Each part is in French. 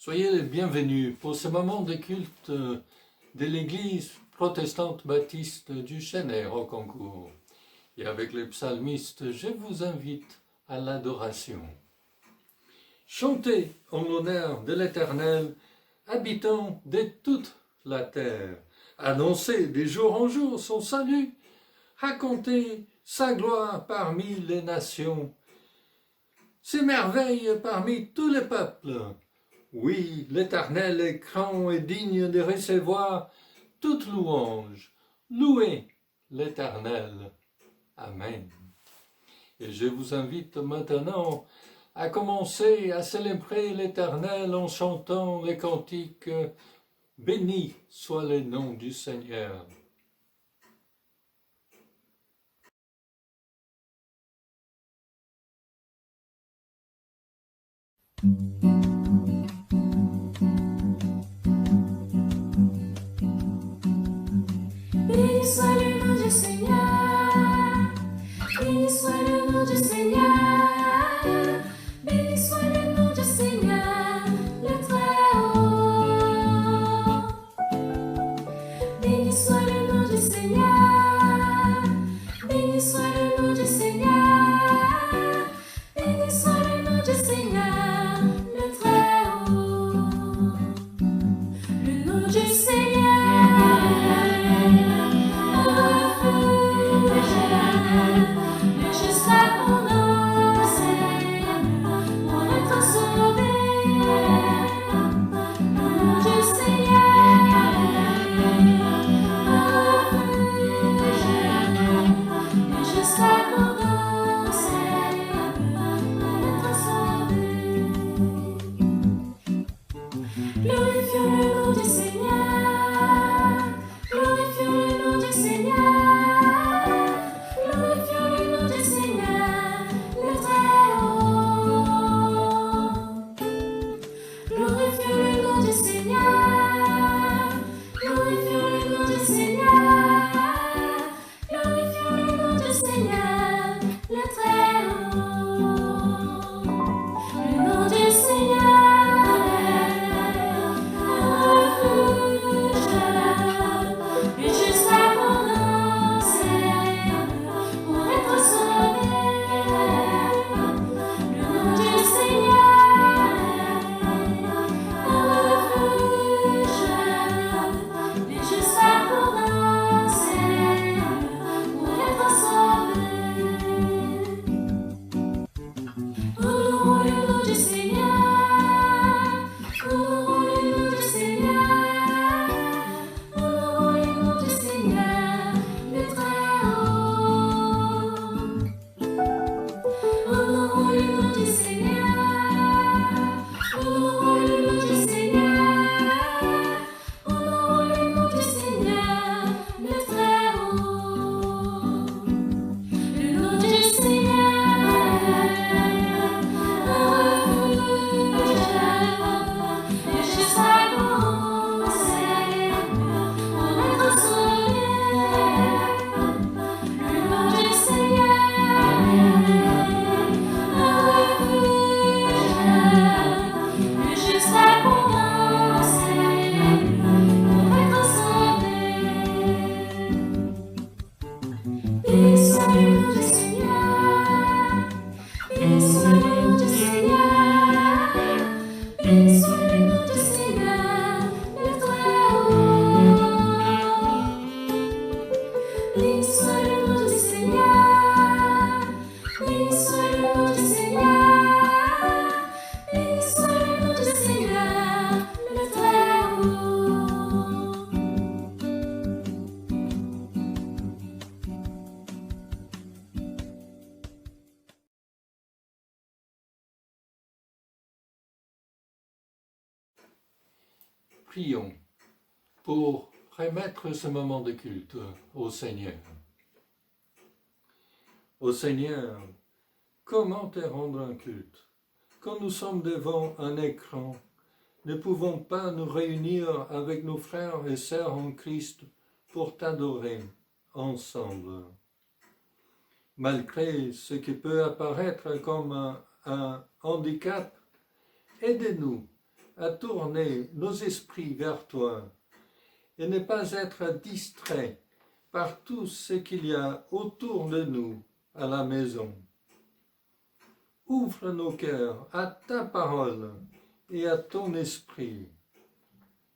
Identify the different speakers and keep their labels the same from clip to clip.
Speaker 1: Soyez les bienvenus pour ce moment de culte de l'église protestante baptiste du Chênaie au Concours. Et avec les psalmistes, je vous invite à l'adoration. Chantez en l'honneur de l'Éternel, habitant de toute la terre. Annoncez de jour en jour son salut. Racontez sa gloire parmi les nations, ses merveilles parmi tous les peuples. Oui, l'Éternel est grand et digne de recevoir toute louange. Louez l'Éternel. Amen. Et je vous invite maintenant à commencer à célébrer l'Éternel en chantant les cantiques « Béni soit le nom du Seigneur ».
Speaker 2: Béni soit le nom du Seigneur, béni soit le nom du Seigneur, béni soit le nom du Seigneur, le Très-Haut. Béni soit le nom du Seigneur, béni soit le nom du Seigneur, béni soit le nom du Seigneur, le Très-Haut. Le nom du Seigneur.
Speaker 1: Prions pour remettre ce moment de culte au Seigneur. Ô Seigneur, comment te rendre un culte? Quand nous sommes devant un écran, ne pouvons pas nous réunir avec nos frères et sœurs en Christ pour t'adorer ensemble. Malgré ce qui peut apparaître comme un handicap, aidez-nous à tourner nos esprits vers toi et ne pas être distraits par tout ce qu'il y a autour de nous à la maison. Ouvre nos cœurs à ta parole et à ton esprit.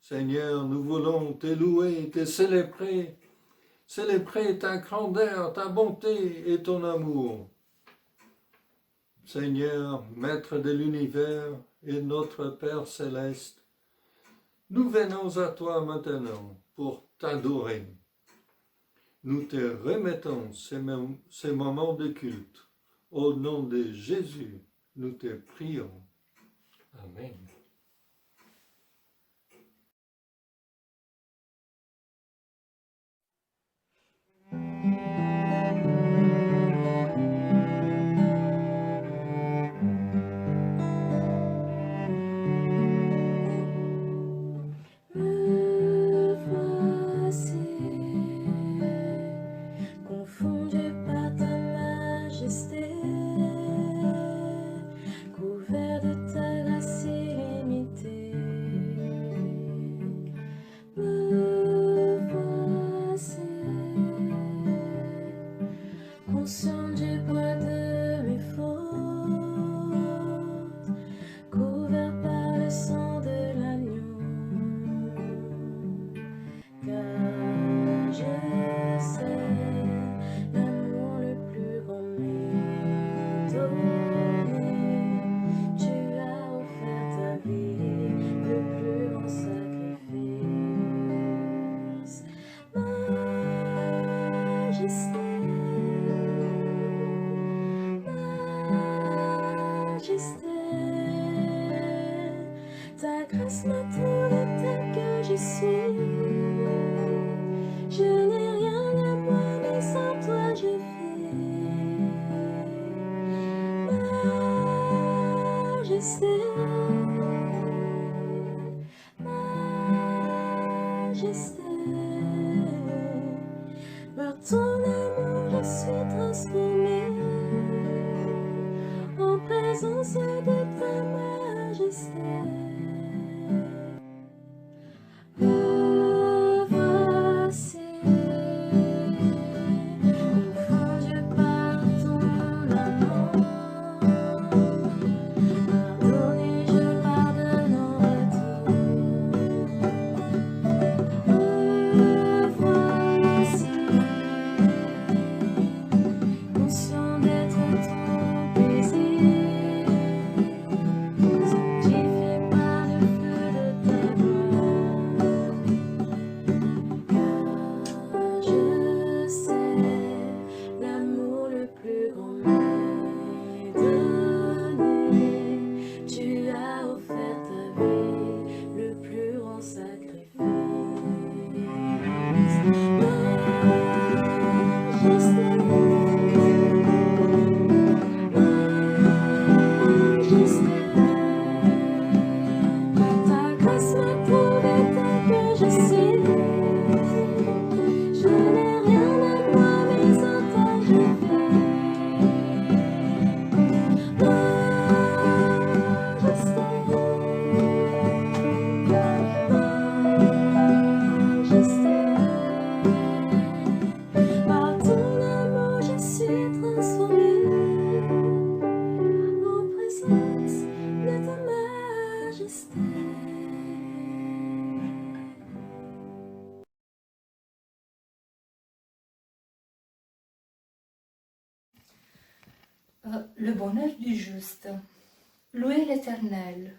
Speaker 1: Seigneur, nous voulons te louer, te célébrer ta grandeur, ta bonté et ton amour. Seigneur, Maître de l'univers et notre Père céleste, nous venons à toi maintenant pour t'adorer. Nous te remettons ces moments de culte. Au nom de Jésus, nous te prions. Amen.
Speaker 2: Confondu par ta majesté, couvert de ta grâce illimitée. Me voici, conscient du poids de mes fautes, couvert par le sang de l'agneau. Car je sais l'amour le plus grand m'est donné. Tu as offert ta vie, le plus grand sacrifice. Majesté, majesté, ta grâce m'a trouvé tel que je suis. Je n'ai rien à moi, mais sans toi je vis. Majesté, majesté, par ton amour je suis transformée en présence de ta majesté. Me voici, confondu par ton amour. Pardonné, je pardonne en retour. Me voici, conscient d'être ton plaisir, sanctifié par le feu de ta gloire. Car je sais l'amour le plus grand m'est donné. Tu as offert ta vie, le plus grand sacrifice. Majesté, majesté, ta grâce m'a trouvé tel que je suis. Je n'ai rien à moi, mais en toi je vis. Majesté, majesté, par ton amour je suis transformée en présence de ta majesté.
Speaker 3: Le bonheur du juste. Louez l'Éternel.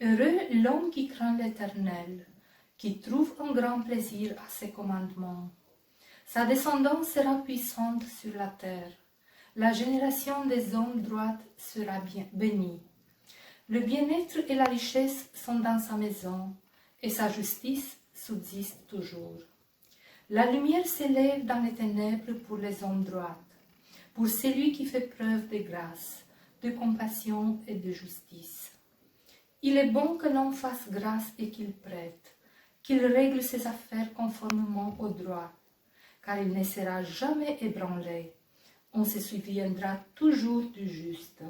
Speaker 3: Heureux l'homme qui craint l'Éternel, qui trouve un grand plaisir à ses commandements. Sa descendance sera puissante sur la terre. La génération des hommes droits sera bien bénie. Le bien-être et la richesse sont dans sa maison, et sa justice subsiste toujours. La lumière s'élève dans les ténèbres pour les hommes droits, pour celui qui fait preuve de grâce, de compassion et de justice. Il est bon que l'homme fasse grâce et qu'il prête, qu'il règle ses affaires conformément au droit, car il ne sera jamais ébranlé. On se souviendra toujours du juste.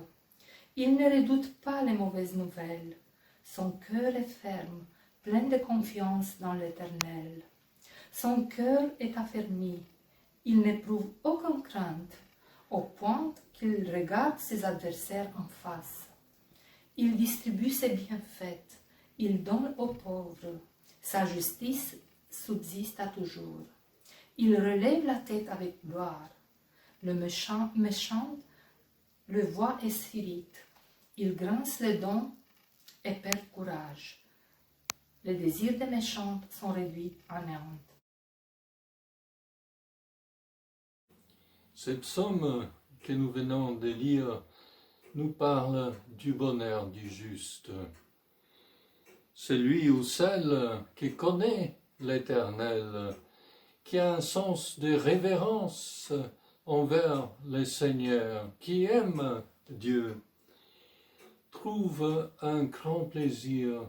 Speaker 3: Il ne redoute pas les mauvaises nouvelles. Son cœur est ferme, plein de confiance dans l'Éternel. Son cœur est affermi, il n'éprouve aucune crainte, au point qu'il regarde ses adversaires en face. Il distribue ses bienfaits, il donne aux pauvres, sa justice subsiste à toujours. Il relève la tête avec gloire. Le méchant le voit et s'irrite. Il grince les dents et perd courage. Les désirs des méchants sont réduits à néant.
Speaker 1: Ce psaume que nous venons de lire nous parle du bonheur du juste. Celui ou celle qui connaît l'Éternel, qui a un sens de révérence envers le Seigneur, qui aime Dieu, trouve un grand plaisir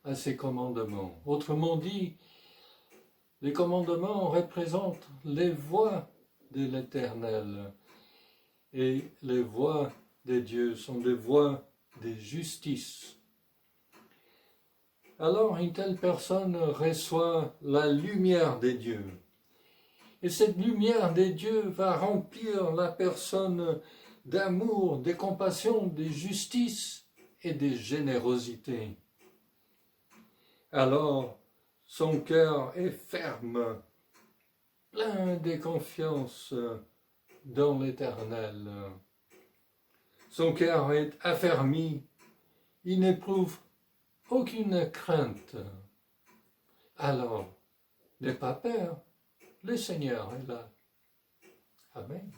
Speaker 1: à ses commandements. Autrement dit, les commandements représentent les voies de l'Éternel et les voies de Dieu sont des voies de justice. Alors une telle personne reçoit la lumière de Dieu. Et cette lumière de Dieu va remplir la personne d'amour, de compassion, de justice et de générosité. Alors, son cœur est ferme, plein de confiance dans l'Éternel. Son cœur est affermi, il n'éprouve aucune crainte. Alors, n'aie pas peur, le Seigneur est là. Amen.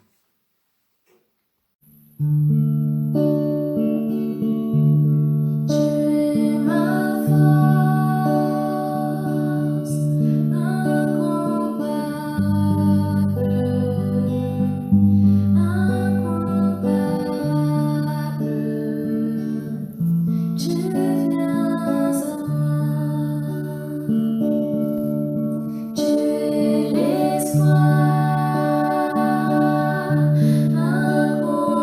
Speaker 2: Tu es ma force incomparable, incomparable. Tu viens à moi. Tu es l'espoir incomparable.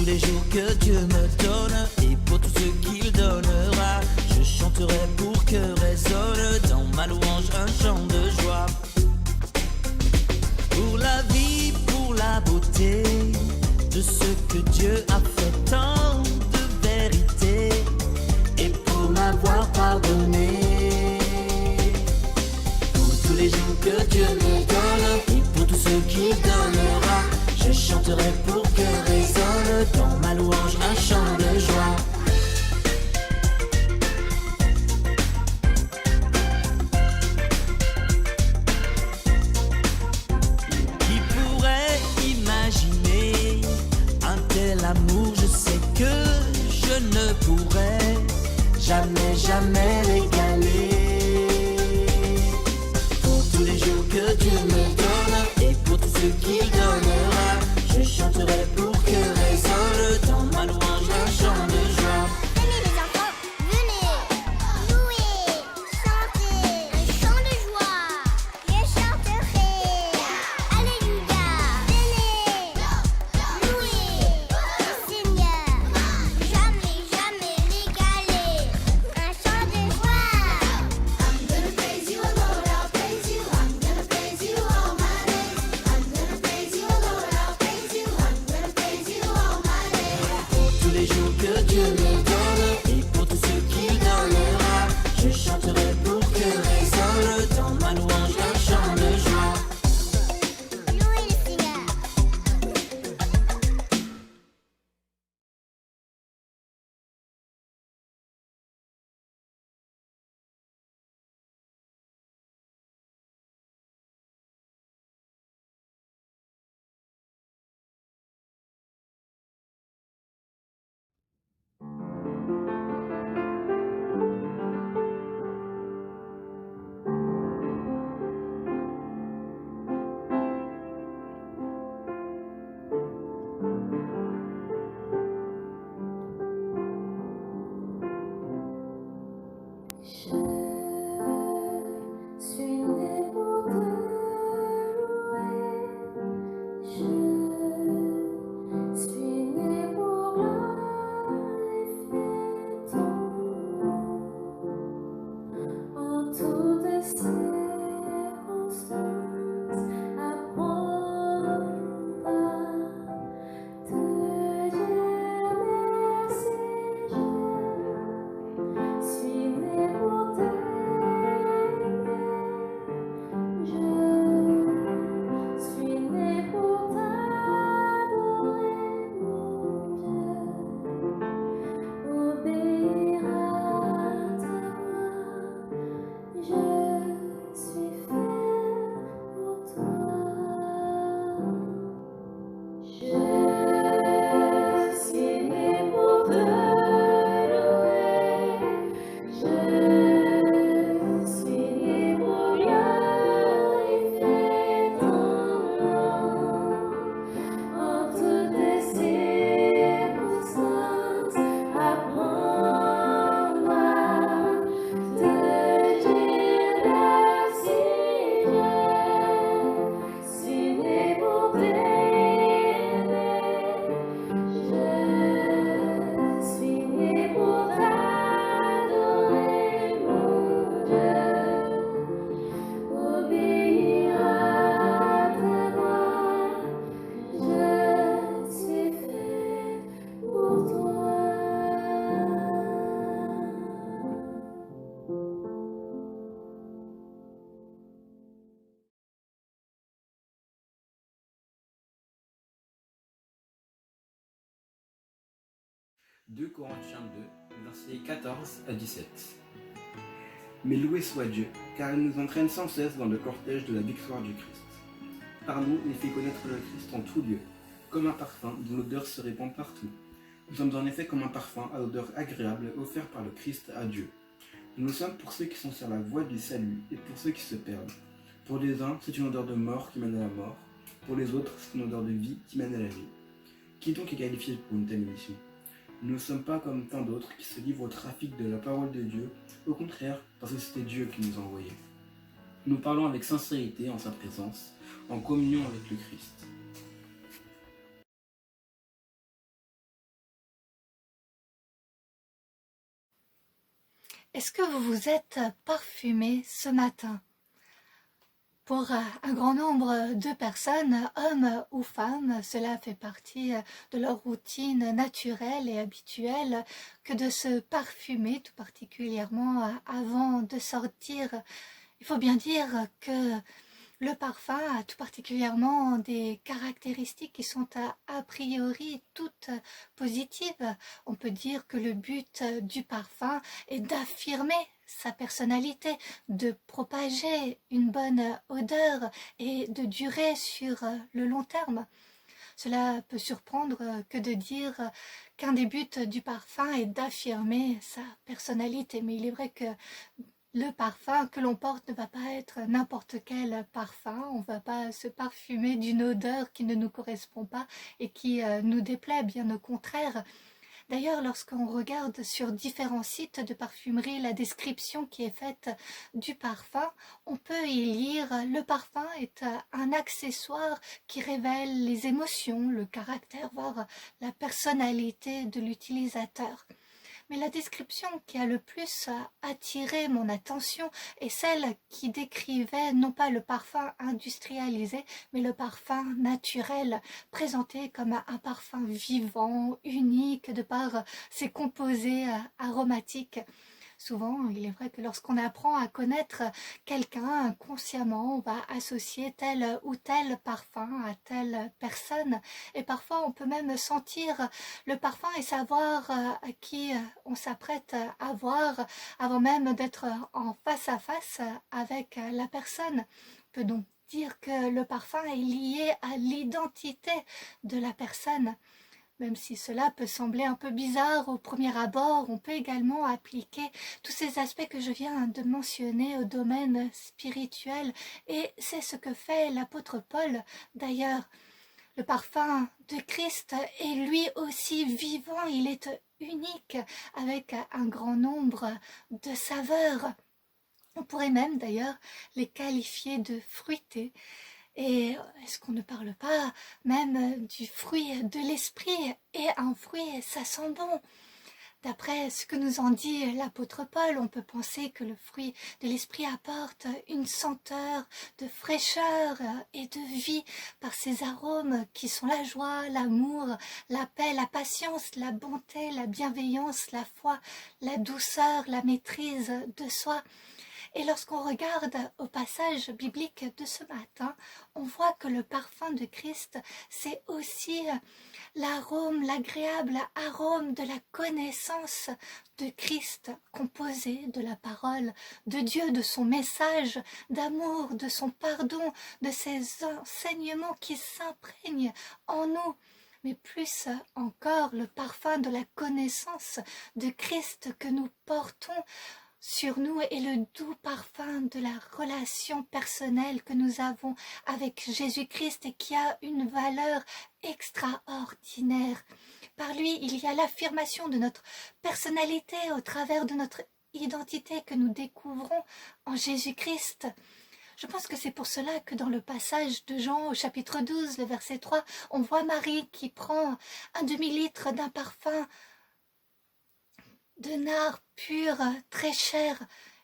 Speaker 4: les jours que Dieu me donne et pour tous ceux qu'il donnera, je chanterai pour que résonne dans ma louange un chant de joie. Pour la vie, pour la beauté de ce que Dieu a fait, tant de vérité, et pour m'avoir pardonné. Pour tous les jours que Dieu me donne et pour tous ceux qu'il donnera, je chanterai pour que résonne dans ma louange un chant de joie. Qui pourrait imaginer un tel amour? Je sais que je ne pourrais jamais l'égaler. Pour tous les jours que Dieu me donne et pour tous ceux qu'il donnera, je chanterai pour que résonne dans ma louange un chant de joie.
Speaker 5: Venez les enfants, venez, louez, chantez, un chant de joie. Je chanterai, alléluia. Venez, louez le Seigneur, jamais l'égaler, un chant de joie. I'm gonna praise you, Lord, I'll praise you. I'm gonna praise you all my days. I'm gonna praise you, Lord, I'll praise you. I'm gonna praise you all my days.
Speaker 4: Pour tous les jours que Dieu me donne et pour tous ceux qu'il donnera, je chanterai pour que résonne dans ma louange un chant de joie.
Speaker 5: Louez le Seigneur.
Speaker 2: Je suis né pour te louer. Je suis né pour glorifier ton nom. En toutes circonstances, apprendre à te dire merci. Je suis né pour t'aimer. Je suis né pour t'adorer, mon Dieu. Obéir à ta voix. Je suis fait pour toi. Je suis né pour te louer. Je suis né pour glorifier ton nom. En toutes circonstances, apprendre à te dire merci. Je suis né pour t'aimer. Je suis né pour t'adorer, mon Dieu. Obéir à ta voix. Je suis fait pour toi.
Speaker 6: « 2 Corinthiens 2, versets 14 à 17. Mais loué soit Dieu, car il nous entraîne sans cesse dans le cortège de la victoire du Christ. Par nous, il fait connaître le Christ en tout lieu, comme un parfum dont l'odeur se répand partout. Nous sommes en effet comme un parfum à l'odeur agréable offert par le Christ à Dieu. Nous sommes pour ceux qui sont sur la voie du salut et pour ceux qui se perdent. Pour les uns, c'est une odeur de mort qui mène à la mort. Pour les autres, c'est une odeur de vie qui mène à la vie. Qui donc est qualifié pour une telle mission? Nous ne sommes pas comme tant d'autres qui se livrent au trafic de la parole de Dieu, au contraire, parce que c'était Dieu qui nous a envoyés. Nous parlons avec sincérité en sa présence, en communion avec le Christ.
Speaker 3: Est-ce que vous vous êtes parfumé ce matin? Pour un grand nombre de personnes, hommes ou femmes, cela fait partie de leur routine naturelle et habituelle que de se parfumer, tout particulièrement avant de sortir. Il faut bien dire que le parfum a tout particulièrement des caractéristiques qui sont a priori toutes positives. On peut dire que le but du parfum est d'affirmer sa personnalité, de propager une bonne odeur et de durer sur le long terme. Cela peut surprendre que de dire qu'un des buts du parfum est d'affirmer sa personnalité, mais il est vrai que le parfum que l'on porte ne va pas être n'importe quel parfum. On ne va pas se parfumer d'une odeur qui ne nous correspond pas et qui nous déplaît, bien au contraire. D'ailleurs, lorsqu'on regarde sur différents sites de parfumerie la description qui est faite du parfum, on peut y lire « Le parfum est un accessoire qui révèle les émotions, le caractère, voire la personnalité de l'utilisateur ». Mais la description qui a le plus attiré mon attention est celle qui décrivait non pas le parfum industrialisé, mais le parfum naturel, présenté comme un parfum vivant, unique, de par ses composés aromatiques. Souvent, il est vrai que lorsqu'on apprend à connaître quelqu'un inconsciemment, on va associer tel ou tel parfum à telle personne. Et parfois, on peut même sentir le parfum et savoir à qui on s'apprête à voir avant même d'être en face à face avec la personne. On peut donc dire que le parfum est lié à l'identité de la personne. Même si cela peut sembler un peu bizarre au premier abord, on peut également appliquer tous ces aspects que je viens de mentionner au domaine spirituel. Et c'est ce que fait l'apôtre Paul d'ailleurs. Le parfum de Christ est lui aussi vivant, il est unique avec un grand nombre de saveurs. On pourrait même d'ailleurs les qualifier de fruités. Et est-ce qu'on ne parle pas même du fruit de l'esprit? Et un fruit, ça sent bon. D'après ce que nous en dit l'apôtre Paul, on peut penser que le fruit de l'esprit apporte une senteur de fraîcheur et de vie par ses arômes qui sont la joie, l'amour, la paix, la patience, la bonté, la bienveillance, la foi, la douceur, la maîtrise de soi. Et lorsqu'on regarde au passage biblique de ce matin, on voit que le parfum de Christ, c'est aussi l'arôme, l'agréable arôme de la connaissance de Christ, composé de la parole de Dieu, de son message d'amour, de son pardon, de ses enseignements qui s'imprègnent en nous. Mais plus encore, le parfum de la connaissance de Christ que nous portons sur nous est le doux parfum de la relation personnelle que nous avons avec Jésus-Christ et qui a une valeur extraordinaire. Par lui, il y a l'affirmation de notre personnalité au travers de notre identité que nous découvrons en Jésus-Christ. Je pense que c'est pour cela que dans le passage de Jean au chapitre 12, le verset 3, on voit Marie qui prend un demi-litre d'un parfum de nard pur, très cher,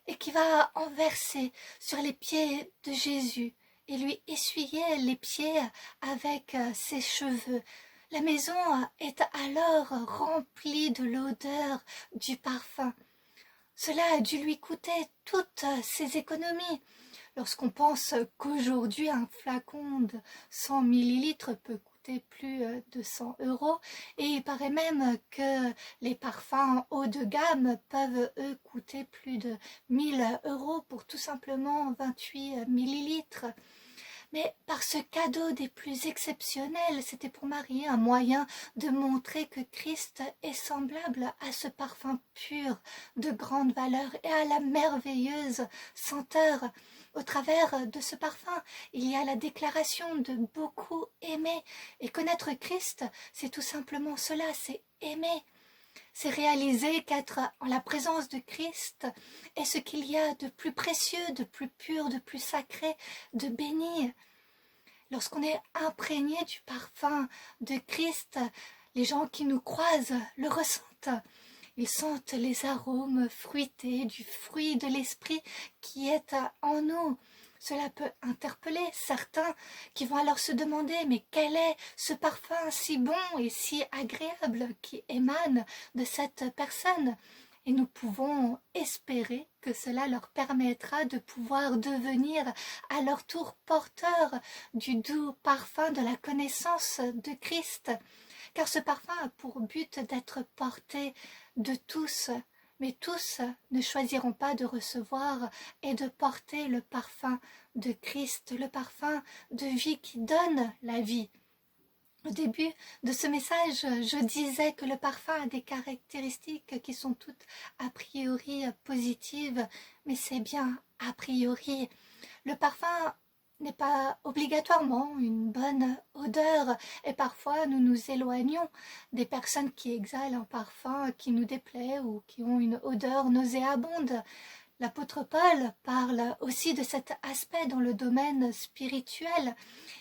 Speaker 3: et qui va en verser sur les pieds de Jésus et lui essuyer les pieds avec ses cheveux. La maison est alors remplie de l'odeur du parfum. Cela a dû lui coûter toutes ses économies. Lorsqu'on pense qu'aujourd'hui un flacon de 100 millilitres peut coûter plus de 100 €, et il paraît même que les parfums haut de gamme peuvent eux coûter plus de 1000 € pour tout simplement 28 millilitres. Mais par ce cadeau des plus exceptionnels, c'était pour Marie un moyen de montrer que Christ est semblable à ce parfum pur de grande valeur et à la merveilleuse senteur. Au travers de ce parfum, il y a la déclaration de beaucoup aimer. Et connaître Christ, c'est tout simplement cela, c'est aimer. C'est réaliser qu'être en la présence de Christ est ce qu'il y a de plus précieux, de plus pur, de plus sacré, de béni. Lorsqu'on est imprégné du parfum de Christ, les gens qui nous croisent le ressentent. Ils sentent les arômes fruités du fruit de l'esprit qui est en nous. Cela peut interpeller certains qui vont alors se demander mais quel est ce parfum si bon et si agréable qui émane de cette personne? Et nous pouvons espérer que cela leur permettra de pouvoir devenir à leur tour porteurs du doux parfum de la connaissance de Christ. Car ce parfum a pour but d'être porté de tous, mais tous ne choisiront pas de recevoir et de porter le parfum de Christ, le parfum de vie qui donne la vie. Au début de ce message, je disais que le parfum a des caractéristiques qui sont toutes a priori positives, mais c'est bien a priori. Le parfum n'est pas obligatoirement une bonne odeur et parfois nous nous éloignons des personnes qui exhalent un parfum qui nous déplaît ou qui ont une odeur nauséabonde. L'apôtre Paul parle aussi de cet aspect dans le domaine spirituel.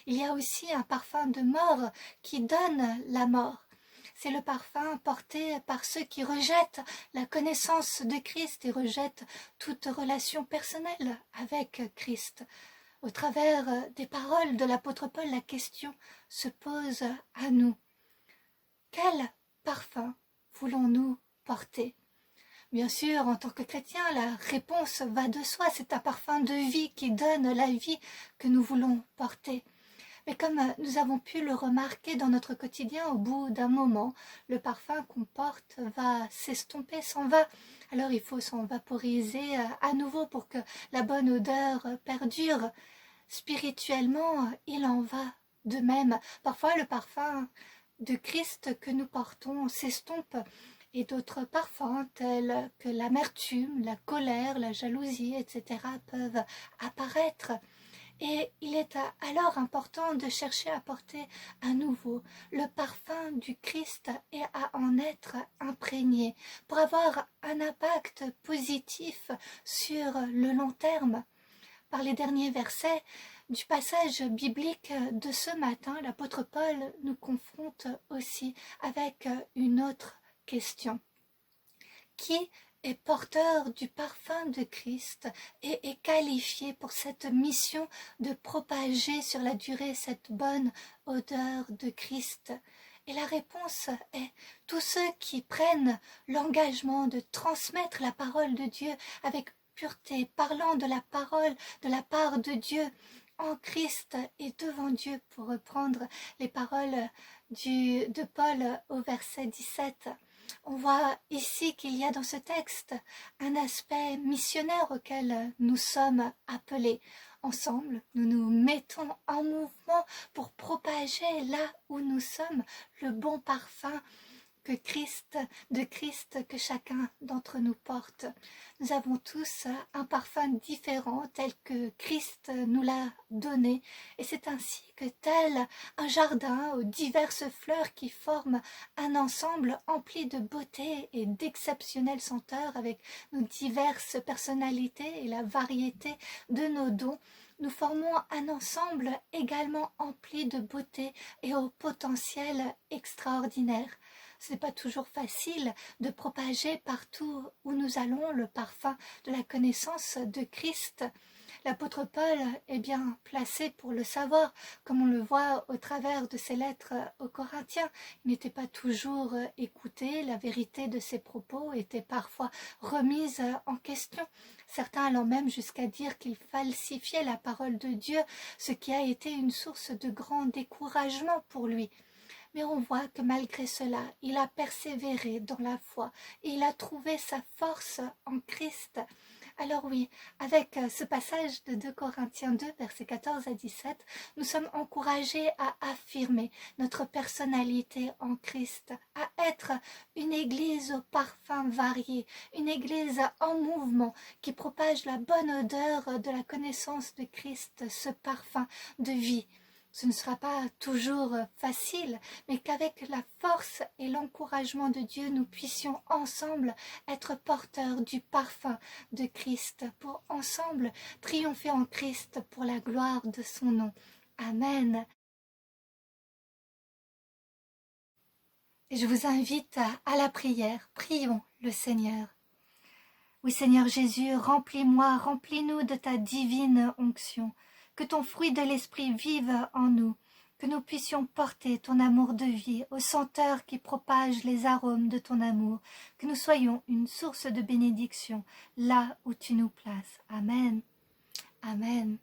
Speaker 3: Il y a aussi un parfum de mort qui donne la mort. C'est le parfum porté par ceux qui rejettent la connaissance de Christ et rejettent toute relation personnelle avec Christ. Au travers des paroles de l'apôtre Paul, la question se pose à nous. Quel parfum voulons-nous porter ? Bien sûr, en tant que chrétien, la réponse va de soi. C'est un parfum de vie qui donne la vie que nous voulons porter. Mais comme nous avons pu le remarquer dans notre quotidien, au bout d'un moment, le parfum qu'on porte va s'estomper, s'en va. Alors il faut s'en vaporiser à nouveau pour que la bonne odeur perdure. Spirituellement, il en va de même. Parfois, le parfum de Christ que nous portons s'estompe. Et d'autres parfums tels que l'amertume, la colère, la jalousie, etc. peuvent apparaître. Et il est alors important de chercher à porter à nouveau le parfum du Christ et à en être imprégné pour avoir un impact positif sur le long terme. Par les derniers versets du passage biblique de ce matin, l'apôtre Paul nous confronte aussi avec une autre question. Qui est porteur du parfum de Christ et est qualifié pour cette mission de propager sur la durée cette bonne odeur de Christ? Et la réponse est tous ceux qui prennent l'engagement de transmettre la parole de Dieu avec pureté, parlant de la parole de la part de Dieu en Christ et devant Dieu, pour reprendre les paroles de Paul au verset 17. On voit ici qu'il y a dans ce texte un aspect missionnaire auquel nous sommes appelés. Ensemble, nous nous mettons en mouvement pour propager là où nous sommes le bon parfum de Christ que chacun d'entre nous porte. Nous avons tous un parfum différent tel que Christ nous l'a donné, et c'est ainsi que tel un jardin aux diverses fleurs qui forment un ensemble empli de beauté et d'exceptionnelles senteurs avec nos diverses personnalités et la variété de nos dons, nous formons un ensemble également empli de beauté et au potentiel extraordinaire. Ce n'est pas toujours facile de propager partout où nous allons le parfum de la connaissance de Christ. L'apôtre Paul est bien placé pour le savoir, comme on le voit au travers de ses lettres aux Corinthiens. Il n'était pas toujours écouté, la vérité de ses propos était parfois remise en question. Certains allant même jusqu'à dire qu'il falsifiait la parole de Dieu, ce qui a été une source de grand découragement pour lui. Mais on voit que malgré cela, il a persévéré dans la foi et il a trouvé sa force en Christ. Alors oui, avec ce passage de 2 Corinthiens 2, versets 14 à 17, nous sommes encouragés à affirmer notre personnalité en Christ, à être une église au parfum varié, une église en mouvement qui propage la bonne odeur de la connaissance de Christ, ce parfum de vie. Ce ne sera pas toujours facile, mais qu'avec la force et l'encouragement de Dieu, nous puissions ensemble être porteurs du parfum de Christ, pour ensemble triompher en Christ pour la gloire de son nom. Amen. Et je vous invite à la prière. Prions le Seigneur. Oui, Seigneur Jésus, remplis-moi, remplis-nous de ta divine onction, que ton fruit de l'Esprit vive en nous, que nous puissions porter ton amour de vie aux senteurs qui propagent les arômes de ton amour, que nous soyons une source de bénédiction là où tu nous places. Amen. Amen.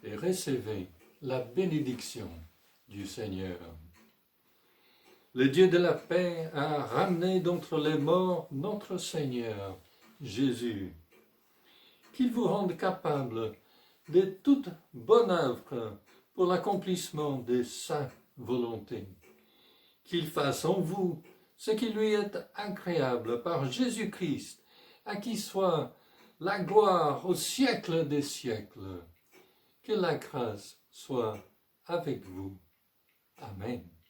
Speaker 1: Et recevez la bénédiction du Seigneur. Le Dieu de la paix a ramené d'entre les morts notre Seigneur, Jésus. Qu'il vous rende capable de toute bonne œuvre pour l'accomplissement de sa volonté. Qu'il fasse en vous ce qui lui est agréable par Jésus-Christ, à qui soit la gloire au siècle des siècles. Que la grâce soit avec vous. Amen.